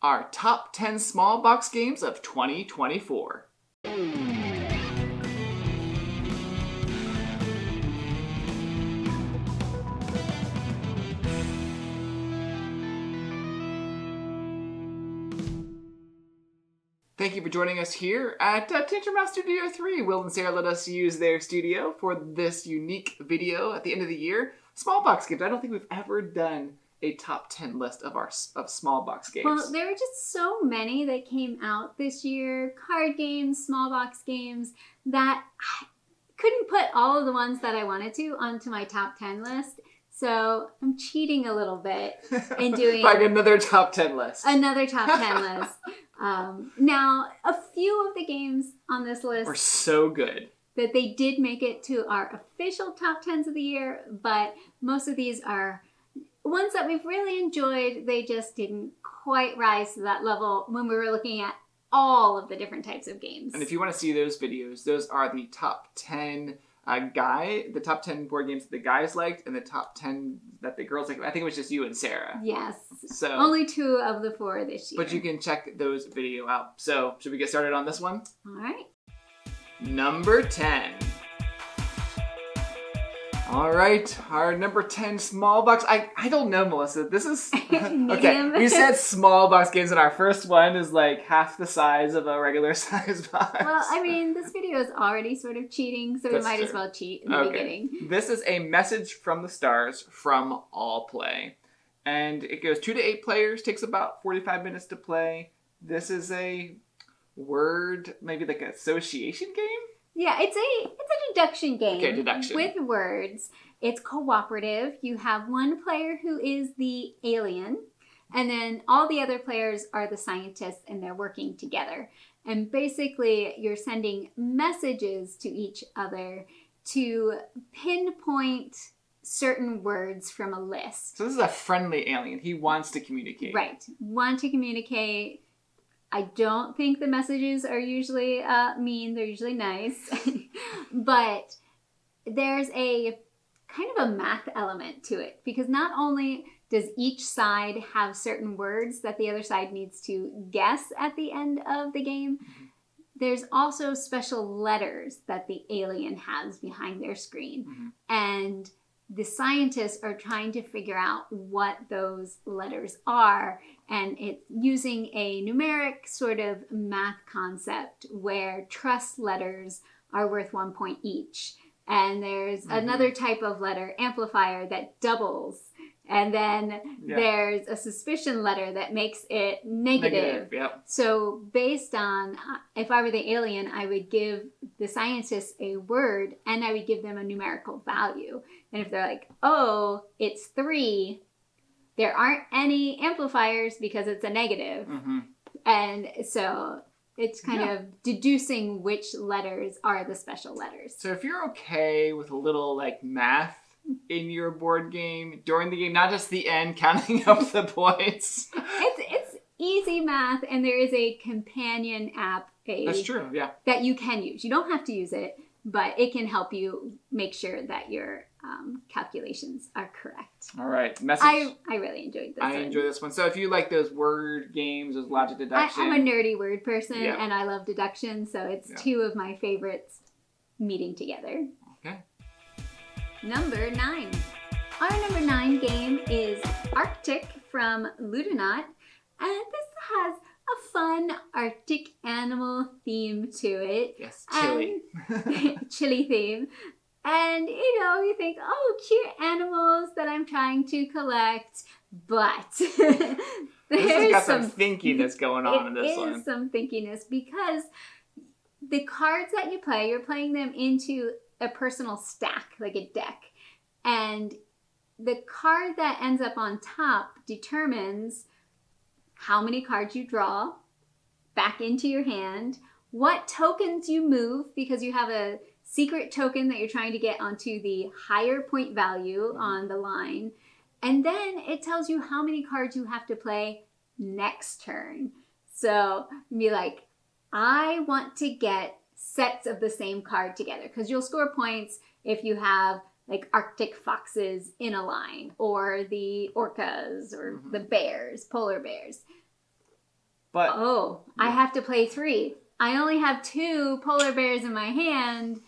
our top 10 small box games of 2024. Thank you for joining us here at Tinkermouse Studio 3. Will and Sarah let us use their studio for this unique video at the end of the year. Small box games. I don't think we've ever done a top 10 list of small box games. Well, there were just so many that came out this year. Card games, small box games, that I couldn't put all of the ones that I wanted to onto my top 10 list. So I'm cheating a little bit in doing like another top 10 list. Another top 10 list. Now, a few of the games on this list were so good that they did make it to our official top 10s of the year, but most of these are ones that we've really enjoyed. They just didn't quite rise to that level when we were looking at all of the different types of games. And if you want to see those videos, those are the top 10 the top 10 board games that the guys liked and the top 10 that the girls liked. I think it was just you and Sarah. Yes. So only 2 of the 4 this year. But you can check those video out. So should we get started on this one? All right. Number 10. All right, our number 10 small box. I don't know, Melissa. This is okay. We said small box games, and our first one is like half the size of a regular size box. Well, I mean, this video is already sort of cheating, so we might as well cheat in the beginning. This is a message from the stars from All Play, and it goes 2 to 8 players. Takes about 45 minutes to play. This is a word, maybe like an association game. Yeah, it's a deduction game. Okay, deduction. With words. It's cooperative. You have one player who is the alien, and then all the other players are the scientists, and they're working together. And basically, you're sending messages to each other to pinpoint certain words from a list. So this is a friendly alien. He wants to communicate. Right. Want to communicate. I don't think the messages are usually mean. They're usually nice. But there's a kind of a math element to it, because not only does each side have certain words that the other side needs to guess at the end of the game, there's also special letters that the alien has behind their screen. And the scientists are trying to figure out what those letters are, and it's using a numeric sort of math concept where trust letters are worth 1 point each. And there's another type of letter, amplifier, that doubles. And then there's a suspicion letter that makes it negative. Yep. So based on, if I were the alien, I would give the scientists a word and I would give them a numerical value. And if they're like, oh, it's 3, there aren't any amplifiers because it's a negative. And so it's kind of deducing which letters are the special letters. So if you're okay with a little like math in your board game during the game, not just the end, counting up the points. It's easy math, and there is a companion app page. That's true, yeah. That you can use. You don't have to use it, but it can help you make sure that your calculations are correct. All right. Message. I really enjoyed this one. I enjoy this one. So if you like those word games, those logic deduction. I'm a nerdy word person, and I love deduction, so it's 2 of my favorites meeting together. Okay. Number 9. Our number 9 game is Arctic from Ludonaut, and this has a fun Arctic animal theme to it. Yes, chili. Chili theme. And, you think, oh, cute animals that I'm trying to collect, but this has got some thinkiness going on in this one. It is some thinkiness, because the cards that you play, you're playing them into a personal stack, like a deck. And the card that ends up on top determines how many cards you draw back into your hand, what tokens you move, because you have a secret token that you're trying to get onto the higher point value on the line. And then it tells you how many cards you have to play next turn. So be like, I want to get sets of the same card together, because you'll score points if you have like Arctic foxes in a line, or the orcas, or the bears, polar bears. But I have to play 3. I only have 2 polar bears in my hand.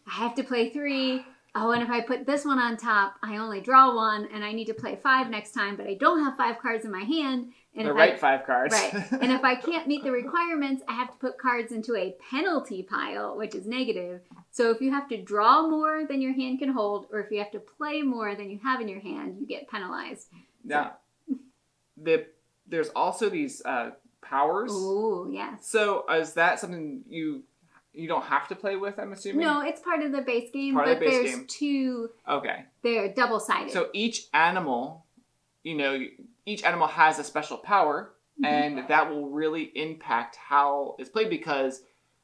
I have to play 3. Oh, and if I put this one on top, I only draw 1, and I need to play 5 next time, but I don't have 5 cards in my hand. And the right 5 cards. Right. And if I can't meet the requirements, I have to put cards into a penalty pile, which is negative. So if you have to draw more than your hand can hold, or if you have to play more than you have in your hand, you get penalized. Now, there's also these powers. Oh, yes. So is that something you don't have to play with, I'm assuming? No, it's part of the base game, but there's 2. Okay. They're double-sided. So each animal has a special power, and that will really impact how it's played, because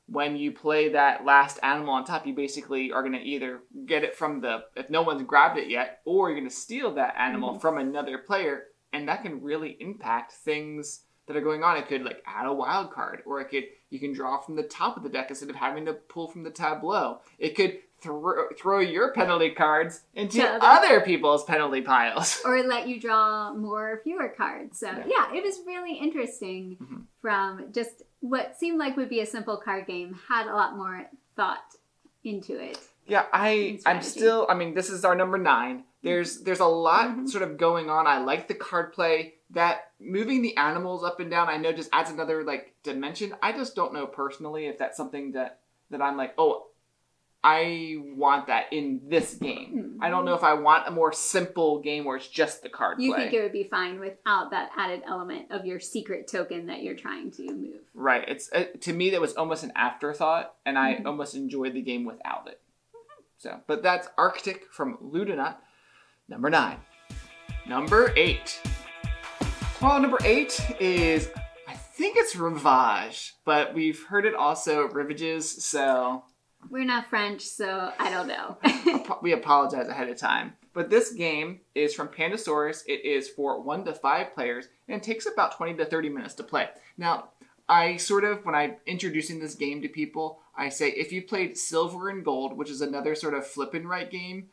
when you play that last animal on top, you basically are going to either get it from if no one's grabbed it yet, or you're going to steal that animal from another player, and that can really impact things that are going on. It could add a wild card, or you can draw from the top of the deck instead of having to pull from the tableau. It could throw your penalty cards into other people's penalty piles. Or let you draw more or fewer cards. So yeah, it was really interesting from just what seemed like would be a simple card game, had a lot more thought into it. Yeah, I'm still, this is our number 9. There's a lot sort of going on. I like the card play. That moving the animals up and down, I know just adds another dimension. I just don't know personally if that's something that I'm I want that in this game. I don't know if I want a more simple game where it's just the card play. You think it would be fine without that added element of your secret token that you're trying to move. Right. It's to me, that was almost an afterthought, and I almost enjoyed the game without it. So, but that's Arctic from Ludonut, number 9. Number 8. Well, number 8 is, I think it's Rivage, but we've heard it also Rivages, so... We're not French, so I don't know. We apologize ahead of time. But this game is from Pandasaurus. It is for 1 to 5 players, and it takes about 20 to 30 minutes to play. Now, when I'm introducing this game to people, I say, if you played Silver and Gold, which is another sort of flip and write game,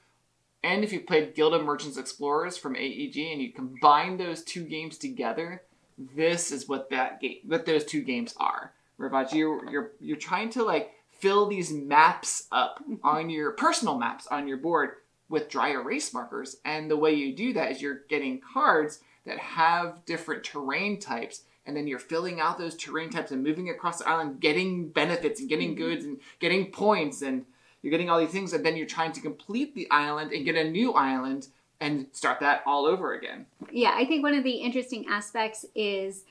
and if you played Guild of Merchants Explorers from AEG, and you combine those 2 games together, this is what those 2 games are. Rivage, you're trying to fill these maps up on your personal maps on your board with dry erase markers. And the way you do that is you're getting cards that have different terrain types, and then you're filling out those terrain types and moving across the island, getting benefits and getting goods and getting points, and you're getting all these things, and then you're trying to complete the island and get a new island and start that all over again. Yeah, I think one of the interesting aspects is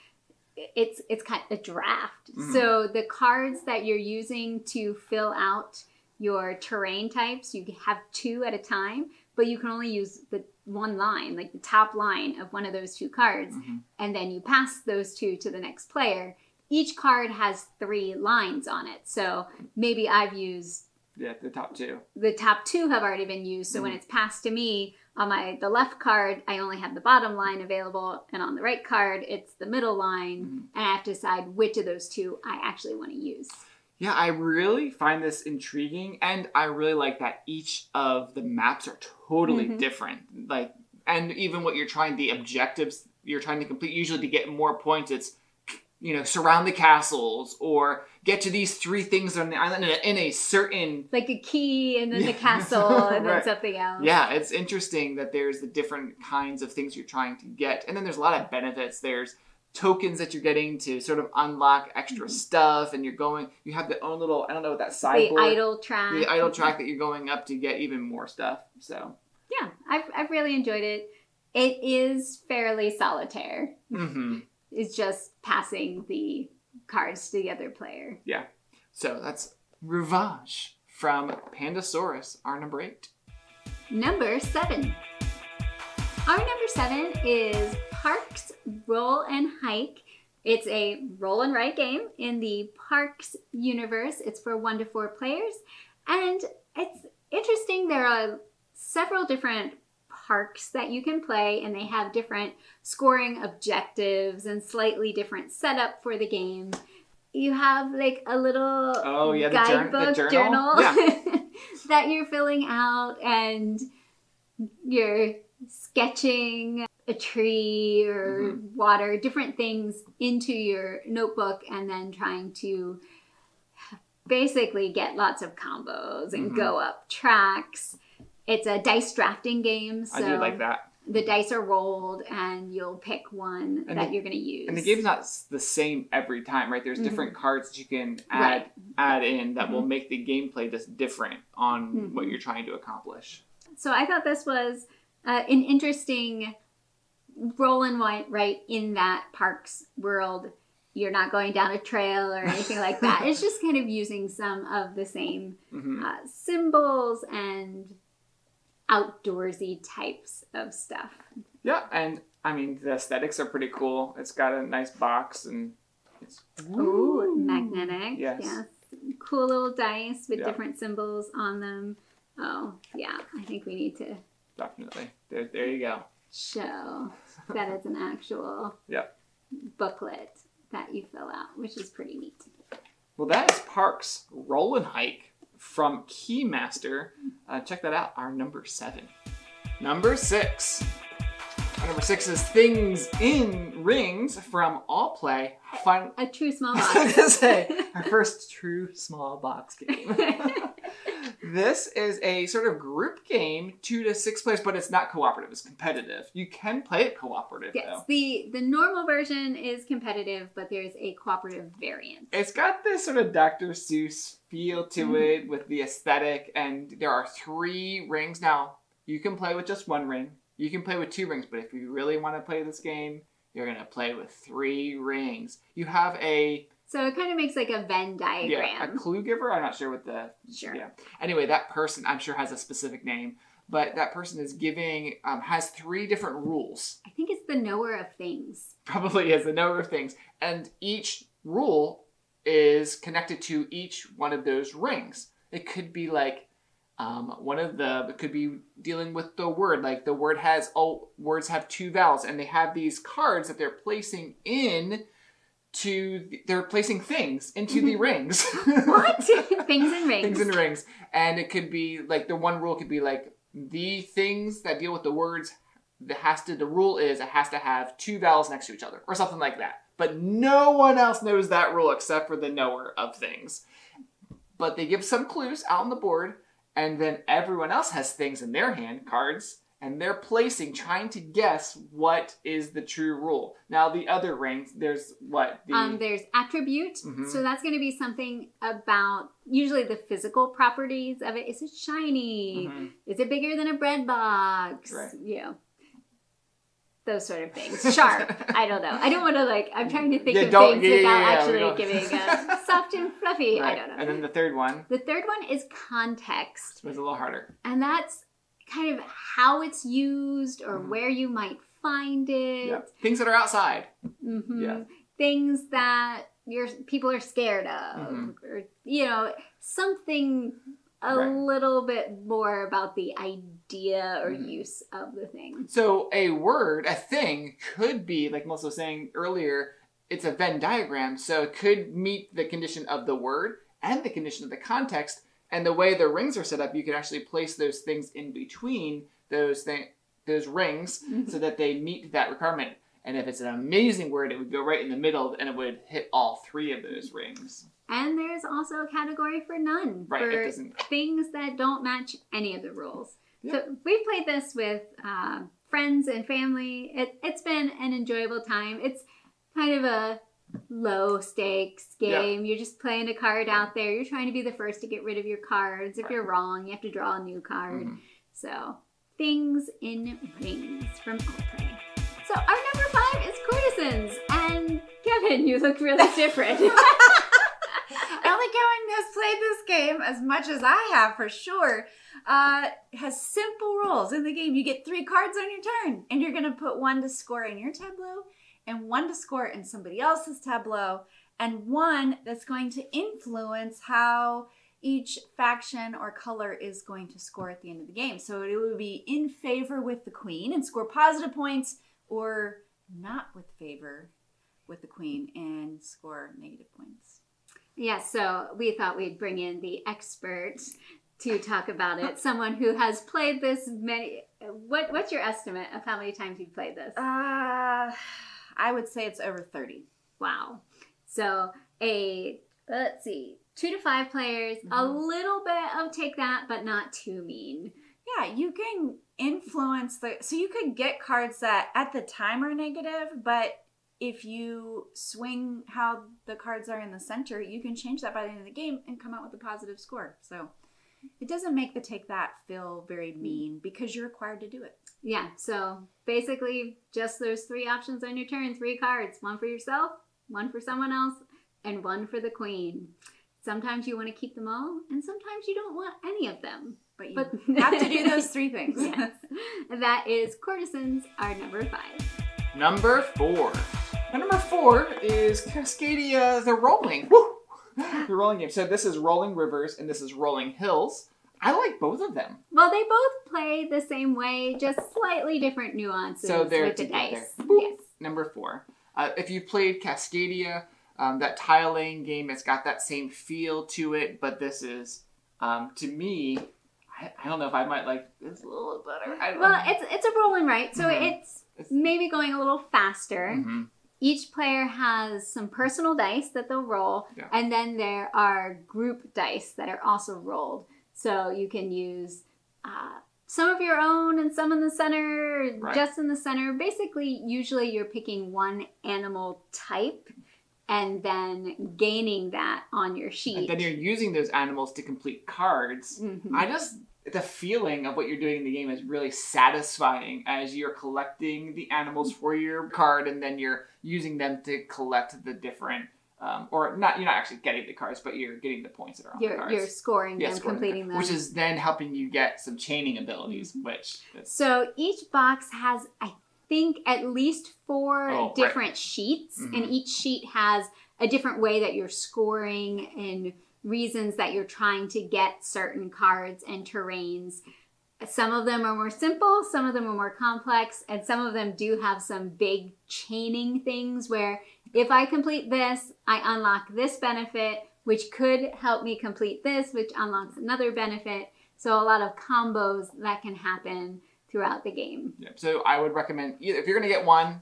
it's kind of a draft. So the cards that you're using to fill out your terrain types, you have 2 at a time, but you can only use the one line, the top line of one of those 2 cards, and then you pass those 2 to the next player. Each card has 3 lines on it. So maybe I've used... Yeah, the top 2. The top 2 have already been used, so when it's passed to me, on the left card, I only have the bottom line available, and on the right card, it's the middle line, and I have to decide which of those 2 I actually want to use. Yeah, I really find this intriguing, and I really like that each of the maps are totally different. And even what the objectives you're trying to complete, usually to get more points, it's surround the castles, or get to these 3 things on the island in a certain... Like a key, and then the castle, and then something else. Yeah, it's interesting that there's the different kinds of things you're trying to get. And then there's a lot of benefits. There's tokens that you're getting to sort of unlock extra stuff, and you have the own little, I don't know what that sideboard... The idle track. The idle track that you're going up to get even more stuff, so... Yeah, I've really enjoyed it. It is fairly solitaire. It's just passing the cards to the other player. Yeah. So that's Rivage from Pandasaurus, our number 8. Number 7. Our number 7 is Parks Roll and Hike. It's a roll and write game in the Parks universe. It's for 1 to 4 players. And it's interesting. There are several different parks that you can play, and they have different scoring objectives and slightly different setup for the game. You have a little guidebook journal that you're filling out, and you're sketching a tree or water, different things into your notebook, and then trying to basically get lots of combos and go up tracks. It's a dice drafting game, so I do like that. The dice are rolled, and you'll pick one that you're going to use. And the game's not the same every time, right? There's different cards that you can add in that will make the gameplay just different on what you're trying to accomplish. So I thought this was an interesting roll and write in that parks world. You're not going down a trail or anything like that. It's just kind of using some of the same symbols and outdoorsy types of stuff. Yeah, and I mean, the aesthetics are pretty cool. It's got a nice box, and it's... Ooh, magnetic. Yes. Cool little dice with different symbols on them. Oh, yeah. I think we need to... Definitely. There you go. Show that it's an actual booklet that you fill out, which is pretty neat. Well, that is Parks Roll and Hike from Keymaster. Check that out. Our number 7. Number 6. Our number 6 is Things in Rings from All Play. A true small box. I was going to say, our first true small box game. This is a sort of group game, 2 to 6 players, but it's not cooperative. It's competitive. You can play it cooperative, though. The normal version is competitive, but there's a cooperative variant. It's got this sort of Dr. Seuss feel to it with the aesthetic, and there are 3 rings. Now, you can play with just 1 ring. You can play with 2 rings, but if you really want to play this game, you're going to play with 3 rings. You have a... So it kind of makes like a Venn diagram. Yeah, a clue giver. I'm not sure what the... Sure. Yeah. Anyway, that person, I'm sure, has a specific name. But that person is giving... has 3 different rules. I think it's the knower of things. Probably is the knower of things. And each rule is connected to each one of those rings. It could be like... it could be dealing with the word. Like the word has... words have 2 vowels. And they have these cards that they're placing in... they're placing things into the rings. What? Things and rings. Things and rings. And it could be, like, the one rule could be, like, the things that deal with the words, the rule is it has to have 2 vowels next to each other, or something like that. But no one else knows that rule except for the knower of things. But they give some clues out on the board, and then everyone else has things in their hand, cards, and they're trying to guess what is the true rule. Now, the other rings, there's what? There's attribute. So that's going to be something about usually the physical properties of it. Is it shiny? Is it bigger than a bread box? Right. Yeah. Those sort of things. Sharp. I don't know. I don't want to I'm trying to think of things without actually giving soft and fluffy. Right. I don't know. And then the third one. The third one is context. It's a little harder. And that's kind of how it's used or where you might find it. Yep. Things that are outside. Yeah. Things that people are scared of. Or, something a little bit more about the idea or use of the thing. So a thing could be, like Melissa was saying earlier, it's a Venn diagram. So it could meet the condition of the word and the condition of the context. And the way the rings are set up, you can actually place those things in between those rings so that they meet that requirement. And if it's an amazing word, it would go right in the middle and it would hit all 3 of those rings. And there's also a category for none. Right, for it doesn't... things that don't match any of the rules. Yeah. So we've played this with friends and family. It's been an enjoyable time. It's kind of a low stakes game. You're just playing a card out there. You're trying to be the first to get rid of your cards. If you're wrong, you have to draw a new card. So, Things in Rings from All Play. So our number 5 is Courtesans. And Kevin, you look really different. I don't think Kevin has played this game as much as I have for sure. It has simple rules in the game. You get 3 cards on your turn, and you're going to put 1 to score in your tableau, and 1 to score in somebody else's tableau, and 1 that's going to influence how each faction or color is going to score at the end of the game. So it would be in favor with the queen and score positive points, or not with favor with the queen and score negative points. Yeah, so we thought we'd bring in the expert to talk about it. Someone who has played this many. What's your estimate of how many times you've played this? I would say it's over 30. Wow. So let's see, 2 to 5 players, a little bit of take that, but not too mean. Yeah, you can influence so you could get cards that at the time are negative, but if you swing how the cards are in the center, you can change that by the end of the game and come out with a positive score. So it doesn't make the take that feel very mean because you're required to do it. Yeah, so basically just those 3 options on your turn, 3 cards, 1 for yourself, 1 for someone else, and 1 for the queen. Sometimes you want to keep them all, and sometimes you don't want any of them. But you have to do those 3 things. Yes. That is Courtesans, our number 5. Number 4. Now, number 4 is Cascadia, the rolling. Woo! The rolling game. So this is Rolling Rivers, and this is Rolling Hills. I like both of them. Well, they both play the same way, just slightly different nuances So they're with the together. dice. Boop. Yes. Number 4. If you played Cascadia, that tile laying game, it's got that same feel to it, but this is, to me, I don't know if I might like this a little better. Well, it's a rolling, right? So it's maybe going a little faster. Mm-hmm. Each player has some personal dice that they'll roll, and then there are group dice that are also rolled. So you can use some of your own and some in the center, just in the center. Basically, usually you're picking one animal type and then gaining that on your sheet. And then you're using those animals to complete cards. Mm-hmm. The feeling of what you're doing in the game is really satisfying as you're collecting the animals for your card, and then you're using them to collect the different, you're not actually getting the cards, but you're getting the points that are on the cards. You're scoring them, completing them. Which is then helping you get some chaining abilities, So each box has, I think, at least 4 different sheets, and each sheet has a different way that you're scoring and reasons that you're trying to get certain cards and terrains. Some of them are more simple, some of them are more complex, and some of them do have some big chaining things where if I complete this, I unlock this benefit, which could help me complete this, which unlocks another benefit. So a lot of combos that can happen throughout the game. Yeah, so I would recommend, if you're going to get one,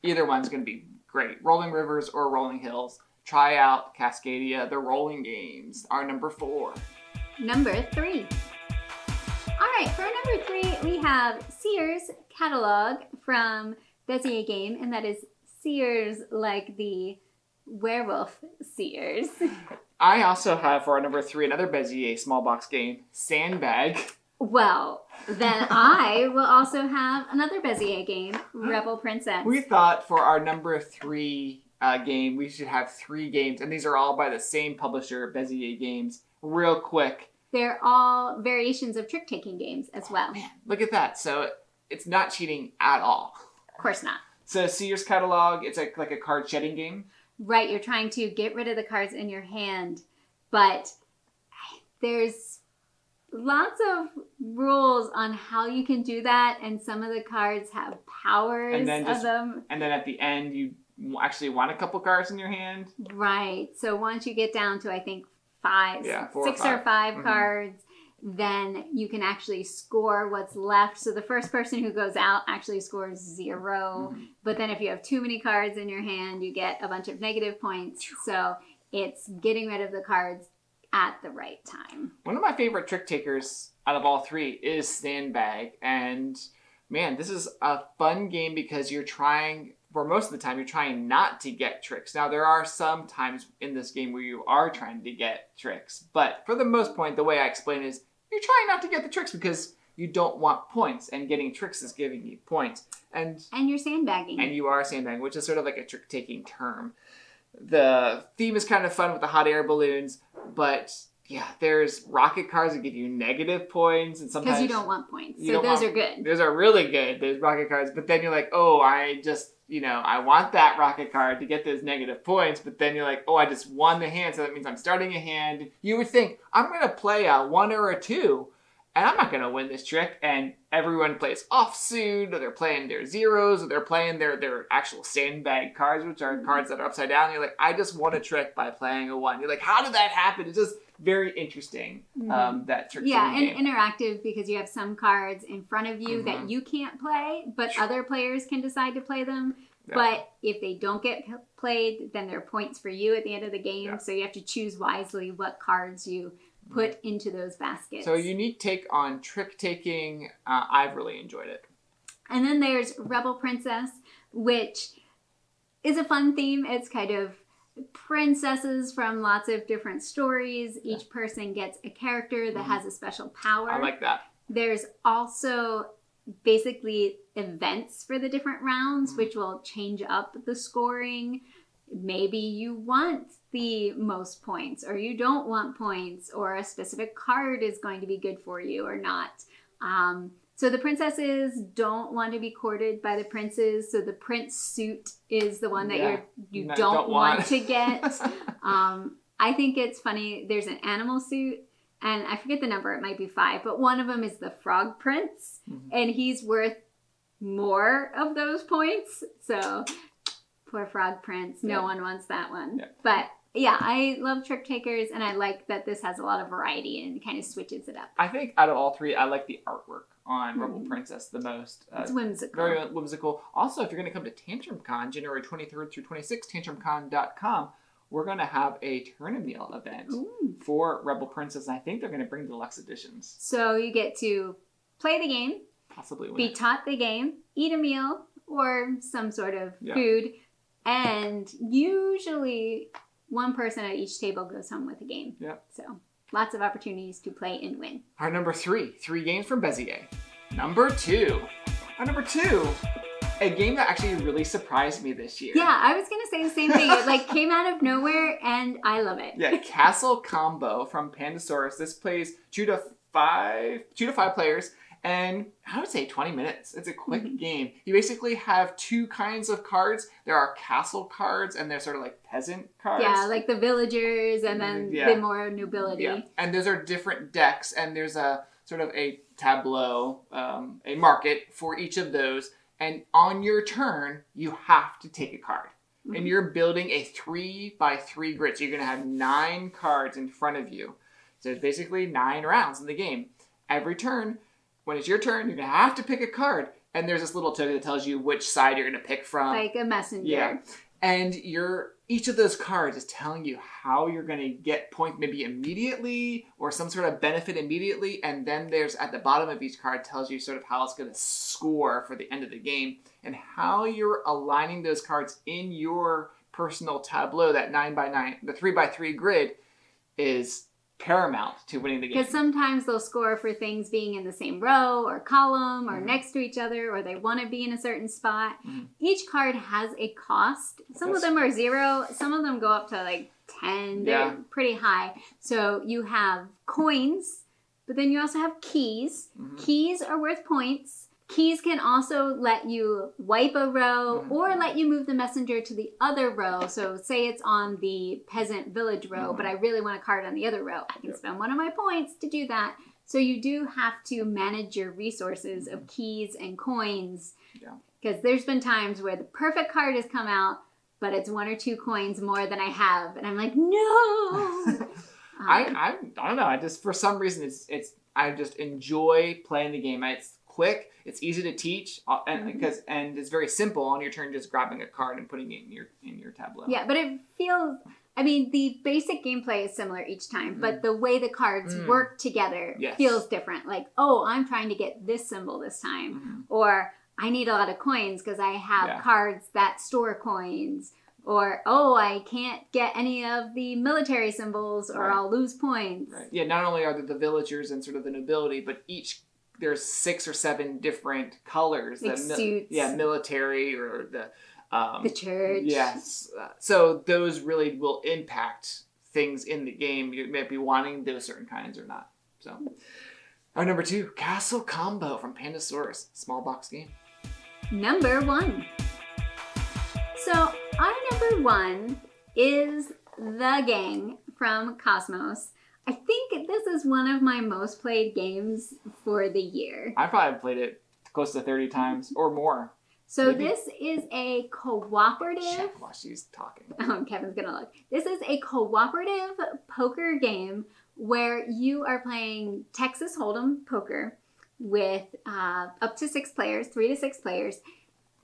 either one's going to be great. Rolling Rivers or Rolling Hills. Try out Cascadia, the rolling games, our number 4. Number 3. All right, for number 3, we have Seers catalog from Bezier game, and that is Seers like the werewolf Seers. I also have for our number 3 another Bezier small box game, Sandbag. Well, then I will also have another Bezier game, Rebel Princess. We thought for our number 3 game, we should have 3 games, and these are all by the same publisher, Bezier Games. Real quick. They're all variations of trick-taking games as well. Man, look at that. So it's not cheating at all. Of course not. So Seers catalog, it's like a card shedding game. Right, you're trying to get rid of the cards in your hand, but there's lots of rules on how you can do that, and some of the cards have powers of them. And then at the end, you actually want a couple cards in your hand. Right. So once you get down to, I think, 6 or 5 cards, then you can actually score what's left. So the first person who goes out actually scores 0. But then if you have too many cards in your hand, you get a bunch of negative points. So it's getting rid of the cards at the right time. One of my favorite trick takers out of all 3 is Sandbag. And man, this is a fun game because you're trying, for most of the time, you're trying not to get tricks. Now, there are some times in this game where you are trying to get tricks. But for the most part, the way I explain it is you're trying not to get the tricks because you don't want points. And getting tricks is giving you points. And you're sandbagging. And you are sandbagging, which is sort of like a trick-taking term. The theme is kind of fun with the hot air balloons, but yeah, there's rocket cards that give you negative points, and sometimes because you don't want points. So those are good. Those are really good. Those rocket cards, but then you're like, oh, I just, I want that rocket card to get those negative points. But then you're like, oh, I just won the hand, so that means I'm starting a hand. You would think I'm going to play a 1 or a 2, and I'm not going to win this trick. And everyone plays offsuit, or they're playing their zeros, or they're playing their actual sandbag cards, which are cards that are upside down. You're like, I just won a trick by playing a 1. You're like, how did that happen? It just very interesting, that trick Yeah, game. and interactive because you have some cards in front of you that you can't play, but other players can decide to play them. Yeah. But if they don't get played, then there are points for you at the end of the game. Yeah. So you have to choose wisely what cards you put into those baskets. So a unique take on trick-taking. I've really enjoyed it. And then there's Rebel Princess, which is a fun theme. It's kind of princesses from lots of different stories. Each person gets a character that has a special power. I like that. There's also basically events for the different rounds, which will change up the scoring. Maybe you want the most points, or you don't want points, or a specific card is going to be good for you or not. So the princesses don't want to be courted by the princes, so the prince suit is the one that you don't want to get. I think it's funny. There's an animal suit, and I forget the number. It might be 5, but one of them is the frog prince, and he's worth more of those points. So poor frog prince. No one wants that one. Yeah. But yeah, I love trick takers, and I like that this has a lot of variety and kind of switches it up. I think out of all three, I like the artwork on Rebel Princess the most. It's whimsical. Very whimsical. Also, if you're going to come to TantrumCon, January 23rd through 26th, tantrumcon.com, we're going to have a Turn-A-Meal event for Rebel Princess. And I think they're going to bring deluxe editions. So you get to play the game, possibly be taught the game, eat a meal, or some sort of food, and usually one person at each table goes home with a game. Yep. So lots of opportunities to play and win. Our number 3 games from Bezier. Number 2. Our number 2, a game that actually really surprised me this year. Yeah, I was going to say the same thing. It came out of nowhere, and I love it. Yeah, Castle Combo from Pandasaurus. This plays 2 to 5 players, and I would say 20 minutes. It's a quick game. You basically have 2 kinds of cards. There are castle cards, and they're sort of like peasant cards. Yeah, like the villagers, and then the more nobility. Yeah, and those are different decks, and there's a sort of a tableau, a market for each of those. And on your turn, you have to take a card. And you're building a 3x3 grid. So you're going to have 9 cards in front of you. So it's basically 9 rounds in the game. Every turn, when it's your turn, you're going to have to pick a card. And there's this little token that tells you which side you're going to pick from. Like a messenger. Yeah. And each of those cards is telling you how you're going to get points maybe immediately or some sort of benefit immediately. And then there's at the bottom of each card tells you sort of how it's going to score for the end of the game and how you're aligning those cards in your personal tableau. That 9x9, the 3x3 grid is paramount to winning the game. Because sometimes they'll score for things being in the same row or column or next to each other, or they want to be in a certain spot. Each card has a cost. Some of them are 0. Some of them go up to like 10. They're pretty high. So you have coins, but then you also have keys. Keys are worth points. Keys can also let you wipe a row or let you move the messenger to the other row. So say it's on the peasant village row, but I really want a card on the other row. I can spend one of my points to do that. So you do have to manage your resources of keys and coins. Because there's been times where the perfect card has come out, but it's 1 or 2 coins more than I have. And I'm like, no! I don't know. I just, for some reason, I just enjoy playing the game. It's quick, it's easy to teach, and it's very simple on your turn, just grabbing a card and putting it in your tableau. Yeah, but it feels, I mean, the basic gameplay is similar each time, but the way the cards work together feels different. Like, oh, I'm trying to get this symbol this time, or I need a lot of coins because I have cards that store coins, or, oh, I can't get any of the military symbols or I'll lose points. Right. Yeah, not only are there the villagers and sort of the nobility, but there's 6 or 7 different colors. Like suits. Yeah, military or the church. Yes. So those really will impact things in the game. You might be wanting those certain kinds or not. So, our number 2, Castle Combo from Pandasaurus. Small box game. Number 1. So, our number 1 is The Gang from Cosmos. I think this is one of my most played games for the year. I probably played it close to 30 times or more. So this is a cooperative... Check while she's talking. Oh, Kevin's going to look. This is a cooperative poker game where you are playing Texas Hold'em poker with up to 6 players, 3 to 6 players,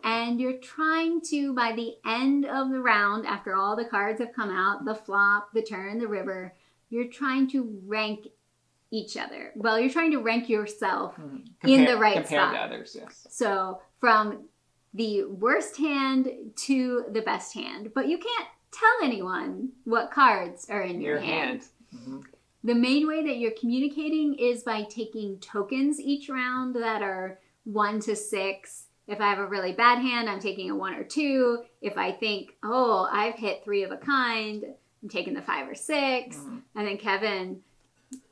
and you're trying to, by the end of the round, after all the cards have come out, the flop, the turn, the river, you're trying to rank each other. Well, you're trying to rank yourself in the right compared spot. to others, yes. So from the worst hand to the best hand, but you can't tell anyone what cards are in your hand. Mm-hmm. The main way that you're communicating is by taking tokens each round that are 1 to 6. If I have a really bad hand, I'm taking a 1 or 2. If I think, oh, I've hit 3 of a kind, I'm taking the 5 or 6. And then Kevin,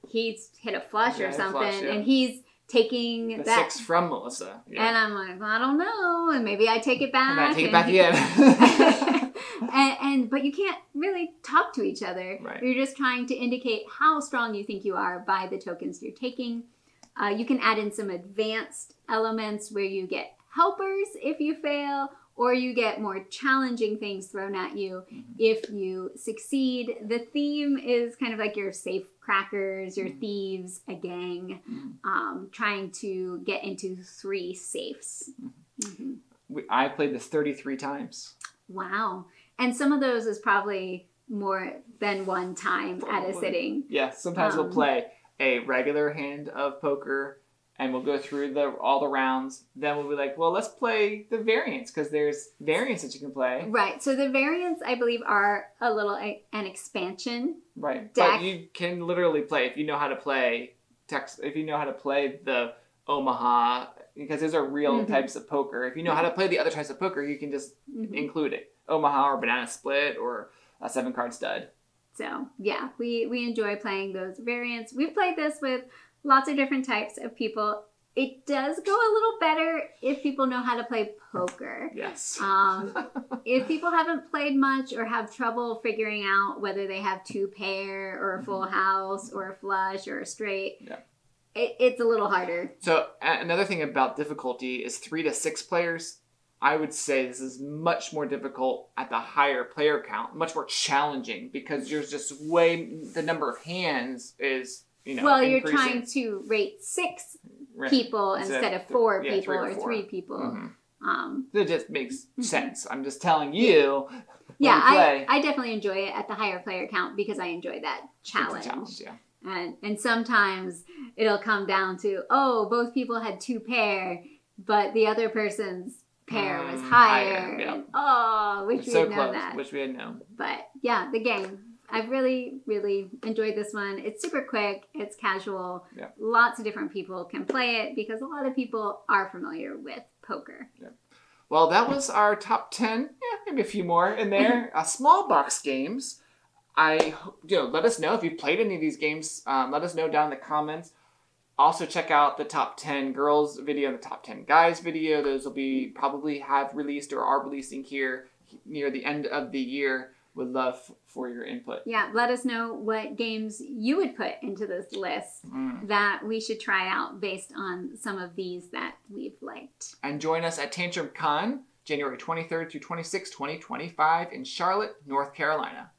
he's hit a flush or something, and he's taking the that 6 from Melissa. Yeah. And I'm like, well, I don't know, and maybe I take it back. I might take it back again. But you can't really talk to each other. Right. You're just trying to indicate how strong you think you are by the tokens you're taking. You can add in some advanced elements where you get helpers if you fail, or you get more challenging things thrown at you if you succeed. The theme is kind of like your safe crackers, your thieves, a gang, trying to get into 3 safes. I played this 33 times. Wow. And some of those is probably more than one time at a sitting. Yeah, sometimes we'll play a regular hand of poker and we'll go through all the rounds. Then we'll be like, well, let's play the variants because there's variants that you can play. Right. So the variants, I believe, are a little an expansion. Right. Deck. But you can literally play if you know how to play if you know how to play the Omaha, because those are real types of poker. If you know how to play the other types of poker, you can just include it. Omaha or banana split or a 7-card stud. So yeah, we enjoy playing those variants. We've played this with lots of different types of people. It does go a little better if people know how to play poker. Yes. If people haven't played much or have trouble figuring out whether they have 2 pair or a full house or a flush or a straight, it's a little harder. So another thing about difficulty is 3 to 6 players. I would say this is much more difficult at the higher player count, much more challenging because there's just the number of hands is, well, increasing. you're trying to rate 6 people instead of 4 people or 3 people. It just makes sense. I'm just telling you. Yeah, I definitely enjoy it at the higher player count because I enjoy that challenge. It's a challenge, And sometimes it'll come down to, both people had 2 pair, but the other person's pair was higher. And, wish we had known that. Wish we had known. But yeah, the game. I've really, really enjoyed this one. It's super quick. It's casual. Yeah. Lots of different people can play it because a lot of people are familiar with poker. Yeah. Well, that was our top 10. Yeah, maybe a few more in there. Small box games. Let us know if you've played any of these games. Let us know down in the comments. Also, check out the top 10 girls video and the top 10 guys video. Those will probably have released or are releasing here near the end of the year. Would love for your input. Yeah, let us know what games you would put into this list that we should try out based on some of these that we've liked. And join us at Tantrum Con, January 23rd through 26th, 2025 in Charlotte, North Carolina.